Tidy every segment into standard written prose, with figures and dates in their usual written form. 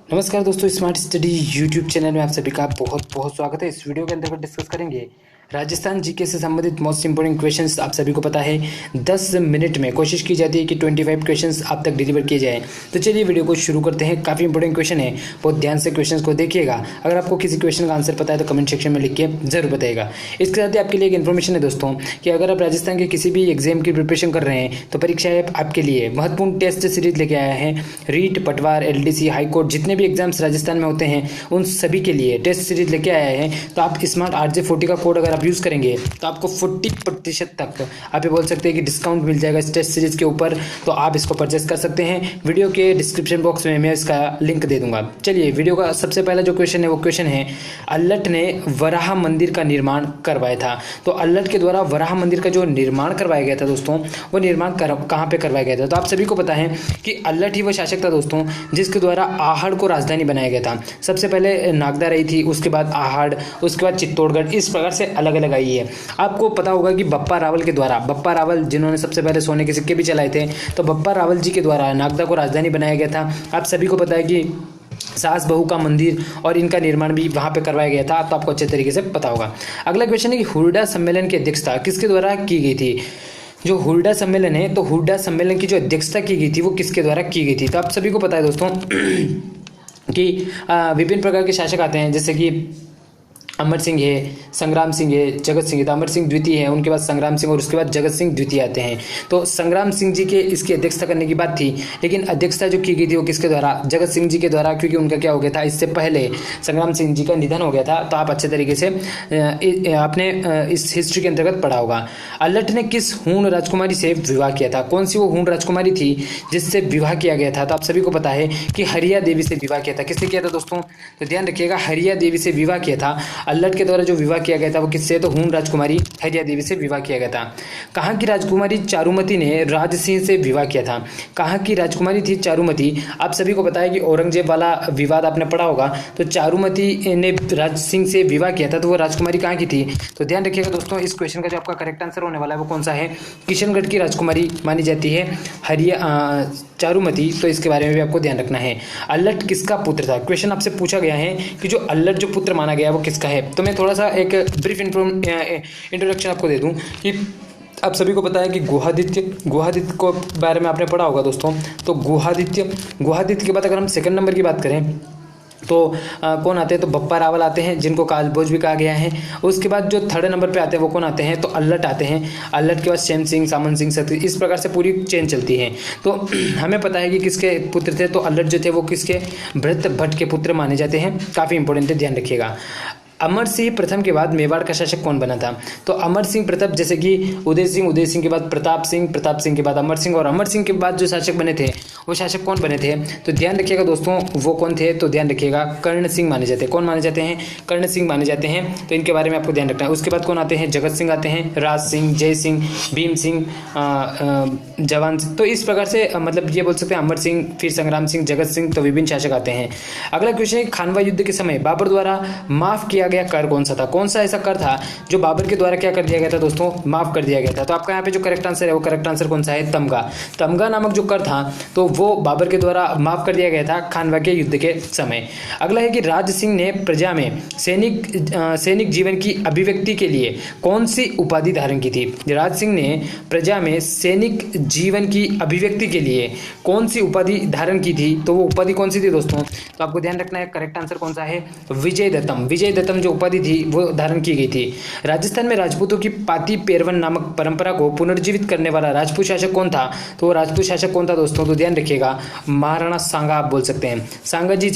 नमस्कार दोस्तों, smart study YouTube channel में आप सभी का बहुत बहुत स्वागत है। इस वीडियो के अंतर्गत डिस्कस करेंगे राजस्थान जीके से संबंधित मोस्ट इंपोर्टेंट क्वेश्चंस। आप सभी को पता है 10 मिनट में कोशिश की जाती है कि 25 क्वेश्चंस आप तक डिलीवर किए जाएं। तो चलिए वीडियो को शुरू करते हैं। काफ़ी इंपॉर्टेंट क्वेश्चन है, बहुत ध्यान से क्वेश्चंस को देखिएगा। अगर आपको किसी क्वेश्चन का आंसर पता है तो कमेंट सेक्शन में लिख के जरूर बताइएगा। इसके साथ ही आपके लिए एक इन्फॉर्मेशन है दोस्तों कि अगर आप राजस्थान के किसी भी एग्जाम की प्रिपरेशन कर रहे हैं तो परीक्षा ऐप आपके लिए महत्वपूर्ण टेस्ट सीरीज लेके आया है। रीट, पटवार, एलडीसी, हाईकोर्ट जितने भी एग्जाम्स राजस्थान में होते हैं उन सभी के लिए टेस्ट सीरीज लेके आया है। तो आप स्मार्ट RJ40 का कोड अगर आप यूज़ करेंगे तो आपको 40% तक आप ये बोल सकते हैं कि डिस्काउंट मिल जाएगा इस टेस्ट सीरीज के ऊपर। तो आप इसको परचेस कर सकते हैं। वीडियो के डिस्क्रिप्शन बॉक्स में मैं इसका लिंक दे दूंगा। चलिए वीडियो का सबसे पहला जो क्वेश्चन है वो क्वेश्चन है, अल्लट ने वराह मंदिर का निर्माण करवाया था। तो अल्लट के द्वारा वराह मंदिर का जो निर्माण करवाया गया था दोस्तों, वो निर्माण कहाँ पे करवाया गया था? तो आप सभी को पता है कि अल्लट ही वो शासक था दोस्तों जिसके द्वारा आहड़ को राजधानी बनाया गया था। सबसे पहले नागदा रही थी, उसके बाद आहड़, उसके बाद चित्तौड़गढ़, इस प्रकार से अलग अलग आई है। आपको पता होगा कि बप्पा रावल के द्वारा, बप्पा रावल जिन्होंने सबसे पहले सोने के सिक्के भी चलाए थे, तो बप्पा रावल जी के द्वारा नागदा को राजधानी बनाया गया था। आप सभी को पता है कि सास बहू का मंदिर और इनका निर्माण भी वहां पे करवाया गया था। तो आपको अच्छे तरीके से पता होगा। अगला क्वेश्चन है कि हुरडा सम्मेलन की अध्यक्षता किसके द्वारा की गई थी? जो हुरडा सम्मेलन है, तो हुरडा सम्मेलन की जो अध्यक्षता की गई थी वो किसके द्वारा की गई थी? तो आप सभी को पता है दोस्तों कि विभिन्न प्रकार के शासक आते हैं, जैसे कि अमर सिंह है, संग्राम सिंह है, जगत सिंह है। तो अमर सिंह द्वितीय है, उनके बाद संग्राम सिंह और उसके बाद जगत सिंह द्वितीय आते हैं। तो संग्राम सिंह जी के इसकी अध्यक्षता करने की बात थी, लेकिन अध्यक्षता जो की गई थी वो किसके द्वारा? जगत सिंह जी के द्वारा, क्योंकि उनका क्या हो गया था, इससे पहले संग्राम सिंह जी का निधन हो गया था। तो आप अच्छे तरीके से आपने इस हिस्ट्री के अंतर्गत पढ़ा होगा। अल्लट ने किस हूण राजकुमारी से विवाह किया था? कौन सी वो हूण राजकुमारी थी जिससे विवाह किया गया था? तो आप सभी को पता है कि हरिया देवी से विवाह किया था। किससे किया था दोस्तों? तो ध्यान रखिएगा, हरिया देवी से विवाह किया था। अल्लट के द्वारा जो विवाह किया गया था वो किससे? तो हूण राजकुमारी हरिया देवी से विवाह किया गया था। कहाँ की राजकुमारी चारुमती ने राज सिंह से विवाह किया था? कहाँ की राजकुमारी थी चारुमती? आप सभी को पता है कि औरंगजेब वाला विवाद आपने पढ़ा होगा। तो चारुमती ने राज सिंह से विवाह किया था, तो वो राजकुमारी कहाँ की थी? तो ध्यान रखिएगा दोस्तों, इस क्वेश्चन का जो आपका करेक्ट आंसर होने वाला है वो कौन सा है? किशनगढ़ की राजकुमारी मानी जाती है चारुमती। तो इसके बारे में भी आपको ध्यान रखना है। अल्लट किसका पुत्र था? क्वेश्चन आपसे पूछा गया है कि जो अल्लट जो पुत्र माना गया वो किसका है। तो मैं थोड़ा सा एक ब्रीफ इंट्रोडक्शन आपको दे दूं कि आप सभी को पता है कि गुहादित्य को बारे में आपने पढ़ा होगा दोस्तों। तो गुहादित्य के बाद अगर हम सेकंड नंबर की बात करें तो कौन आते हैं? तो बप्पा रावल आते हैं, जिनको कालभोज भी कहा गया है। उसके बाद जो थर्ड नंबर पे आते हैं वो कौन आते हैं? तो अल्लट आते हैं। अल्लट के बाद शेम सिंह, सामन सिंह, सती, इस प्रकार से पूरी चेन चलती है। तो हमें पता है कि किसके पुत्र थे? तो अल्लट जो थे वो किसके? भरत भट्ट के पुत्र माने जाते हैं। काफ़ी इंपॉर्टेंट है, ध्यान रखिएगा। अमर सिंह प्रथम के बाद मेवाड़ का शासक कौन बना था? तो अमर सिंह प्रथम, जैसे कि उदय सिंह के बाद प्रताप सिंह के बाद अमर सिंह, और अमर सिंह के बाद जो शासक बने थे वो शासक कौन बने थे? तो ध्यान रखिएगा दोस्तों, वो कौन थे? तो ध्यान रखिएगा, कर्ण सिंह माने जाते हैं। कौन माने जाते हैं? कर्ण सिंह माने जाते हैं। तो इनके बारे में आपको ध्यान रखना है। उसके बाद कौन आते हैं? जगत सिंह आते हैं, राज सिंह, जय सिंह, भीम सिंह, जवान सिंह। तो इस प्रकार से मतलब ये बोल सकते हैं अमर सिंह, फिर संग्राम सिंह, जगत सिंह, तो विभिन्न शासक आते हैं। अगला क्वेश्चन है, खानवा युद्ध के समय बाबर द्वारा माफ किया गया कर कौन सा था? कौन सा ऐसा कर था जो बाबर के द्वारा क्या कर दिया गया था दोस्तों? माफ कर दिया गया था। तो आपका यहाँ पे जो करेक्ट आंसर है वो करेक्ट आंसर कौन सा है? तमगा नामक जो कर था तो वो बाबर के द्वारा माफ कर दिया गया था खानवा के युद्ध के समय। अगला है कि राज सिंह ने प्रजा में सैनिक जीवन की अभिव्यक्ति के लिए कौन सी उपाधि धारण की थी? राज सिंह ने प्रजा में सैनिक जीवन की अभिव्यक्ति के लिए कौन सी उपाधि धारण की थी? तो वो उपाधि कौन सी थी दोस्तों? तो आपको ध्यान रखना है, करेक्ट आंसर कौन सा है? विजय दत्तम जो उपाधि थी वो धारण की गई थी। राजस्थान में राजपूतों की पाती पेरवन नामक परंपरा को पुनर्जीवित करने वाला राजपूत शासक कौन था? तो वो राजपूत शासक कौन था दोस्तों? तो ध्यान रखिएगा, महाराणा सांगा आप बोल सकते हैं। सांगा जी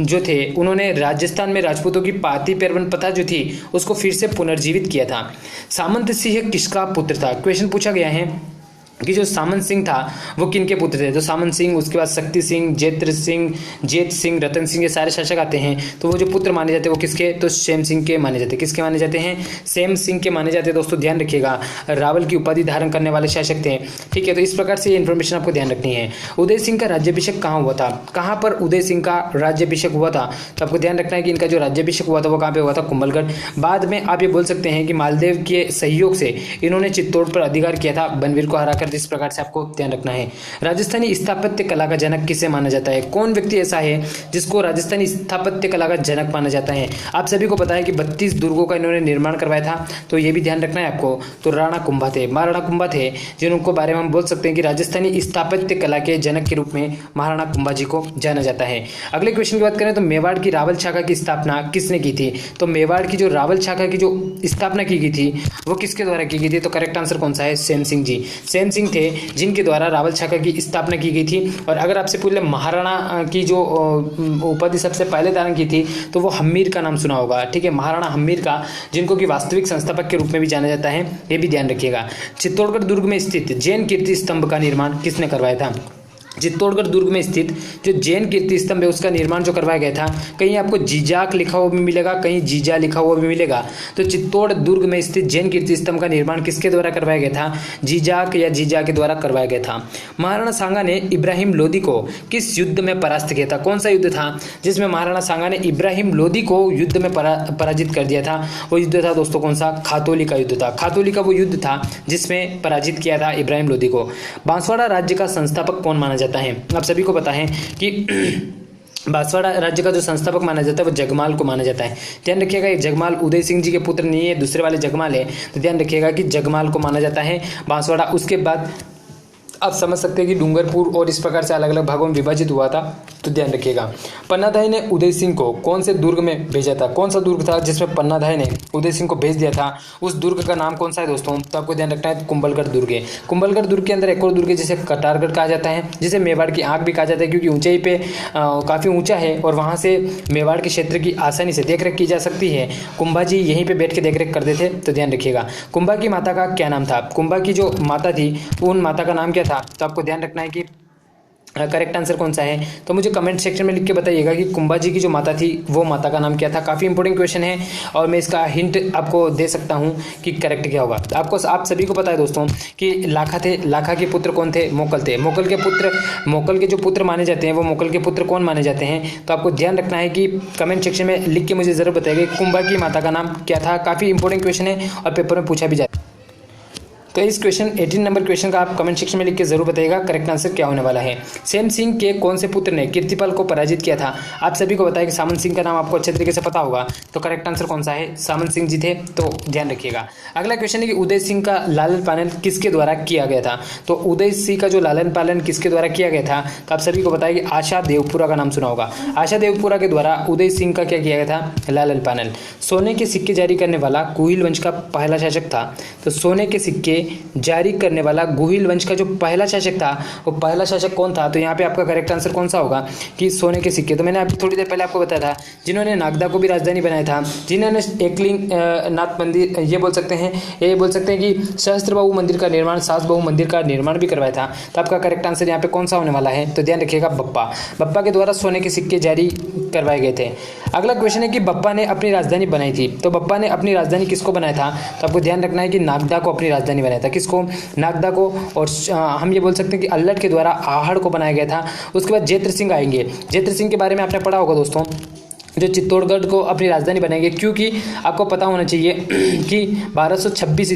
जो थे उन्होंने राजस्थान में राजपूतों की पाती पेरवन प्रथा जो थी उसको फिर से पुनर्जीवित किया था। सामंत सिंह किसका पुत्र था? क्वेश्चन पूछा गया है कि जो सामंत सिंह था वो किन के पुत्र थे? तो सामंत सिंह, उसके बाद शक्ति सिंह, जेत सिंह, रतन सिंह, ये सारे शासक आते हैं। तो वो जो पुत्र माने जाते हैं वो किसके? तो शेम सिंह के माने जाते हैं। किसके माने जाते हैं? शेम सिंह के माने जाते हैं। दोस्तों ध्यान रखिएगा, रावल की उपाधि धारण करने वाले शासक थे। ठीक है, तो इस प्रकार से ये इन्फॉर्मेशन आपको ध्यान रखनी है। उदय सिंह का राज्याभिषेक कहाँ हुआ था? कहाँ पर उदय सिंह का राज्याभिषेक हुआ था? तो आपको ध्यान रखना है कि इनका जो राज्याभिषेक हुआ था वो कहाँ पे हुआ था? कुंभलगढ़। बाद में आप ये बोल सकते हैं कि मालदेव के सहयोग से इन्होंने चित्तौड़ पर अधिकार किया था, बनवीर को हराकर कर इस प्रकार से आपको ध्यान रखना है। राजस्थानी स्थापत्य कला का जनक किसे माना जाता है? कौन व्यक्ति ऐसा है जिसको राजस्थानी स्थापत्य कला का जनक माना जाता है? आप सभी को पता है कि 32 दुर्गों का इन्होंने निर्माण करवाया था, तो ये भी ध्यान रखना है आपको। तो राणा कुंभा थे, महाराणा कुंभा थे, जिनको बारे में हम बोल सकते हैं कि राजस्थानी स्थापत्य कला के जनक के रूप में महाराणा कुंभा जी को जाना जाता है। अगले क्वेश्चन की बात करें तो मेवाड़ की रावल शाखा की स्थापना किसने की थी? तो मेवाड़ की जो रावल शाखा की जो स्थापना की गई थी वो किसके द्वारा की गई थी? तो करेक्ट आंसर कौन सा है? सेम सिंह जी। सेम सिंह थे जिनके द्वारा रावल शाखा की स्थापना की गई थी। और अगर आपसे पूछ ले महाराणा की जो उपाधि सबसे पहले धारण की थी तो वो हम्मीर का नाम सुना होगा, ठीक है, महाराणा हम्मीर का, जिनको कि वास्तविक संस्थापक के रूप में भी जाना जाता है, ये भी ध्यान रखिएगा। चित्तौड़गढ़ दुर्ग में स्थित जैन कीर्ति स्तंभ का निर्माण किसने करवाया था? चित्तौड़गढ़ दुर्ग में स्थित जो जैन कीर्ति स्तंभ है उसका निर्माण जो करवाया गया था, कहीं आपको जीजाक लिखा हुआ भी मिलेगा, कहीं जीजा लिखा हुआ भी मिलेगा। तो चित्तौड़ दुर्ग में स्थित जैन कीर्ति स्तंभ का निर्माण किसके द्वारा करवाया गया था? जीजाक या जीजा के द्वारा करवाया गया था। महाराणा सांगा ने इब्राहिम लोदी को किस युद्ध में परास्त किया था? कौन सा युद्ध था जिसमें महाराणा सांगा ने इब्राहिम लोदी को युद्ध में पराजित कर दिया था? वो युद्ध था दोस्तों कौन सा? खातौली का युद्ध था। खातौली का वो युद्ध था जिसमें पराजित किया था इब्राहिम लोदी को। बांसवाड़ा राज्य का संस्थापक कौन माना जाता है? आप सभी को पता है कि बांसवाड़ा राज्य का जो संस्थापक माना जाता है वो जगमाल को माना जाता है। ध्यान रखिएगा, ये जगमाल उदय सिंह जी के पुत्र नहीं है, दूसरे वाले जगमाल है, तो ध्यान रखिएगा कि जगमाल को माना जाता है बांसवाड़ा। उसके बाद आप समझ सकते हैं कि डूंगरपुर और इस प्रकार से अलग अलग भागों में विभाजित हुआ था, तो ध्यान रखिएगा। पन्नाधाय ने उदय सिंह को कौन से दुर्ग में भेजा था? कौन सा दुर्ग था जिसमें पन्नाधाय ने उदय सिंह को भेज दिया था? उस दुर्ग का नाम कौन सा है दोस्तों? तो आपको ध्यान रखना है, कुंभलगढ़ दुर्ग है। कुंभलगढ़ दुर्ग के अंदर एक और दुर्ग है जिसे कटारगढ़ कहा जाता है, जिसे मेवाड़ की आंख भी कहा जाता है, क्योंकि ऊंचाई पे काफ़ी ऊंचा है और वहाँ से मेवाड़ के क्षेत्र की आसानी से देखरेख की जा सकती है। कुंभा जी यहीं पर बैठ के देखरेख करते थे, तो ध्यान रखिएगा। कुंभा की माता का क्या नाम था? कुंभा की जो माता थी उन माता का नाम क्या था? तो आपको ध्यान रखना है कि करेक्ट आंसर कौन सा है, तो मुझे कमेंट सेक्शन में लिख के बताइएगा कि कुंभा जी की जो माता थी वो माता का नाम क्या था। काफ़ी इंपॉर्टेंट क्वेश्चन है और मैं इसका हिंट आपको दे सकता हूँ कि करेक्ट क्या होगा। आपको आप सभी को पता है दोस्तों कि लाखा थे, लाखा के पुत्र कौन थे? मोकल थे। मोकल के जो पुत्र माने जाते हैं वो मोकल के पुत्र कौन माने जाते हैं? तो आपको ध्यान रखना है कि कमेंट सेक्शन में लिख के मुझे ज़रूर बताइएगा कुंभा की माता का नाम क्या था। काफ़ी इंपॉर्टेंट क्वेश्चन है और पेपर में पूछा भी जाता है। तो इस क्वेश्चन 18 नंबर क्वेश्चन का आप कमेंट सेक्शन में लिख के जरूर बताइएगा करेक्ट आंसर क्या होने वाला है। सेम सिंह के कौन से पुत्र ने कीर्तिपाल को पराजित किया था? आप सभी को बताया कि सामंत सिंह का नाम आपको अच्छे तरीके से पता होगा, तो करेक्ट आंसर कौन सा है? सामंत सिंह जी थे, तो ध्यान रखिएगा। अगला क्वेश्चन है कि उदय सिंह का लालन पालन किसके द्वारा किया गया था? तो उदय सिंह का जो लालन पालन किसके द्वारा किया गया था? तो आप सभी को बताया कि आशा देवपुरा का नाम सुना होगा। आशा देवपुरा के द्वारा उदय सिंह का क्या किया गया था? लालन पालन। सोने के सिक्के जारी करने वाला गुहिल वंश का पहला शासक था। तो सोने के सिक्के जारी करने वाला गुहिल वंश का जो पहला शासक था वो पहला शासक कौन था? तो यहाँ पे आपका करेक्ट आंसर कौन सा होगा कि सोने के सिक्के। तो मैंने अभी थोड़ी देर पहले आपको बताया था जिन्होंने नागदा को भी राजधानी बनाया था, जिन्होंने एकलिंग नाथ मंदिर ये बोल सकते हैं कि सहस्त्रबाहु मंदिर का निर्माण, सासबाहु मंदिर का निर्माण भी करवाया था। तो आपका करेक्ट आंसर यहाँ पे कौन सा होने वाला है? तो ध्यान रखिएगा बप्पा। बप्पा के द्वारा सोने के सिक्के जारी करवाए गए थे। अगला क्वेश्चन है कि बप्पा ने अपनी राजधानी बनाई थी। तो बप्पा ने अपनी राजधानी किसको बनाया था? तो आपको ध्यान रखना है कि नागदा को अपनी राजधानी बनाया था। किसको? नागदा को। और हम ये बोल सकते हैं कि अल्लट के द्वारा आहड़ को बनाया गया था। उसके बाद जैत्र सिंह आएंगे। जैत्र सिंह के बारे में आपने पढ़ा होगा दोस्तों, जो चित्तौड़गढ़ को अपनी राजधानी बनाएंगे, क्योंकि आपको पता होना चाहिए कि 1226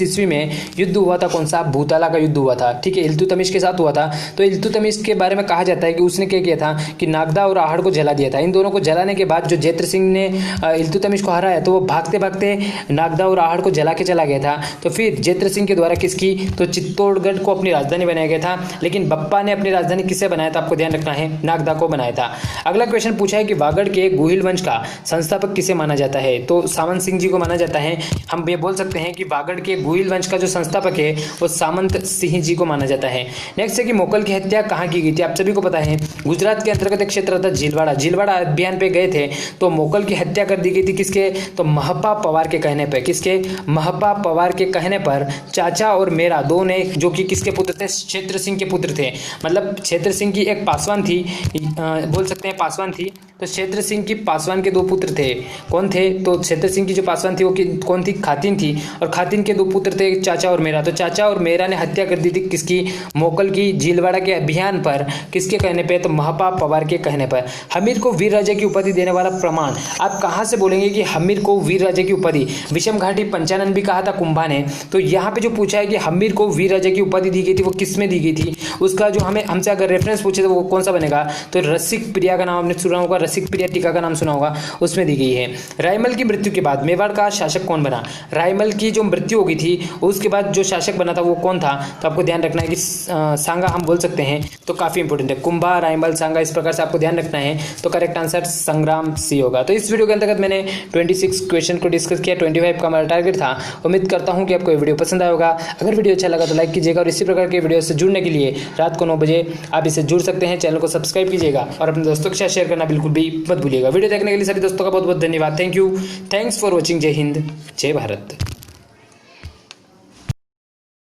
ईस्वी में युद्ध हुआ था। कौन सा? भूताला का युद्ध हुआ था, ठीक है, इल्तुतमिश के साथ हुआ था। तो इल्तुतमिश के बारे में कहा जाता है कि उसने क्या किया था कि नागदा और आहड़ को जला दिया था। इन दोनों को जलाने के बाद जो जैत्र सिंह ने इल्तुतमिश को हराया तो वो भागते भागते नागदा और आहड़ को जला के चला गया था। तो फिर जैत्र सिंह के द्वारा किसकी? तो चित्तौड़गढ़ को अपनी राजधानी बनाया गया था। लेकिन बप्पा ने अपनी राजधानी किससे बनाया था? आपको ध्यान रखना है, नागदा को बनाया था। अगला क्वेश्चन पूछा कि वागड़ के गुहिल वंश का संस्थापक किसे माना जाता है? तो सामंत सिंह जी को माना जाता है। हम ये बोल सकते हैं कि वागड़ के गुहिल वंश का जो संस्थापक है वो सामंत सिंह जी को माना जाता है। नेक्स्ट है कि मोकल की हत्या कहाँ की गई थी? आप सभी को पता है गुजरात के अंतर्गत एक क्षेत्र था झीलवाड़ा। झीलवाड़ा अभियान पे गए थे तो मोकल की हत्या कर दी गई थी। किसके? तो महपा पवार के कहने पर। किसके? महपा पवार के कहने पर चाचा और मेरा दो ने, जो कि किसके पुत्र थे? क्षेत्र सिंह के पुत्र थे। मतलब क्षेत्र सिंह की एक पासवान थी, बोल सकते हैं पासवान थी। तो क्षेत्र सिंह की पासवान के 2 पुत्र थे। कौन थे? तो क्षेत्र सिंह की जो पासवान थी वो कौन थी? खातिन थी। और खातिन के 2 पुत्र थे, चाचा और मेरा। तो चाचा और मेरा ने हत्या कर दी थी किसकी? मोकल की। झीलवाड़ा के अभियान पर किसके कहने पे? तो महापाप पवार के कहने पर। हमीर को वीर राजा की उपाधि देने वाला प्रमाण आप कहाँ से बोलेंगे कि हमीर को वीर राजा की उपाधि? विषम घाटी पंचानन भी कहा था कुंभा ने। तो यहाँ पे जो पूछा है कि हमीर को वीर राजा की उपाधि दी गई थी, वो किस में दी गई थी? उसका जो हमसे अगर रेफरेंस पूछे तो वो कौन सा बनेगा? तो रसिक प्रिया का नाम आपने सुना होगा, रसिक प्रिया टीका का नाम सुना होगा, उसमें दी गई है। रायमल की मृत्यु के बाद मेवाड़ का शासक कौन बना? रायमल की जो मृत्यु हो गई थी उसके बाद जो शासक बना था वो कौन था? तो आपको ध्यान रखना है कि सांगा हम बोल सकते हैं, तो काफी इंपॉर्टेंट है। कुंभा, रायमल, सांगा, इस प्रकार से आपको ध्यान रखना है। तो करेक्ट आंसर संग्राम सी होगा। तो इस वीडियो के अंतर्गत मैंने 26 क्वेश्चन को डिस्कस किया, 25 का हमारा टारगेट था। उम्मीद करता हूं कि आपको ये वीडियो पसंद आया होगा। अगर वीडियो अच्छा लगा तो लाइक कीजिएगा और इसी प्रकार के वीडियो से जुड़ने के लिए रात को 9 बजे आप इसे जुड़ सकते हैं। चैनल को सब्सक्राइब कीजिएगा और अपने दोस्तों के साथ शेयर करना बिल्कुल भी मत भूलिएगा। वीडियो देखने के लिए सभी दोस्तों का बहुत बहुत धन्यवाद। Thank you, thanks for watching. जय हिंद, जय भारत।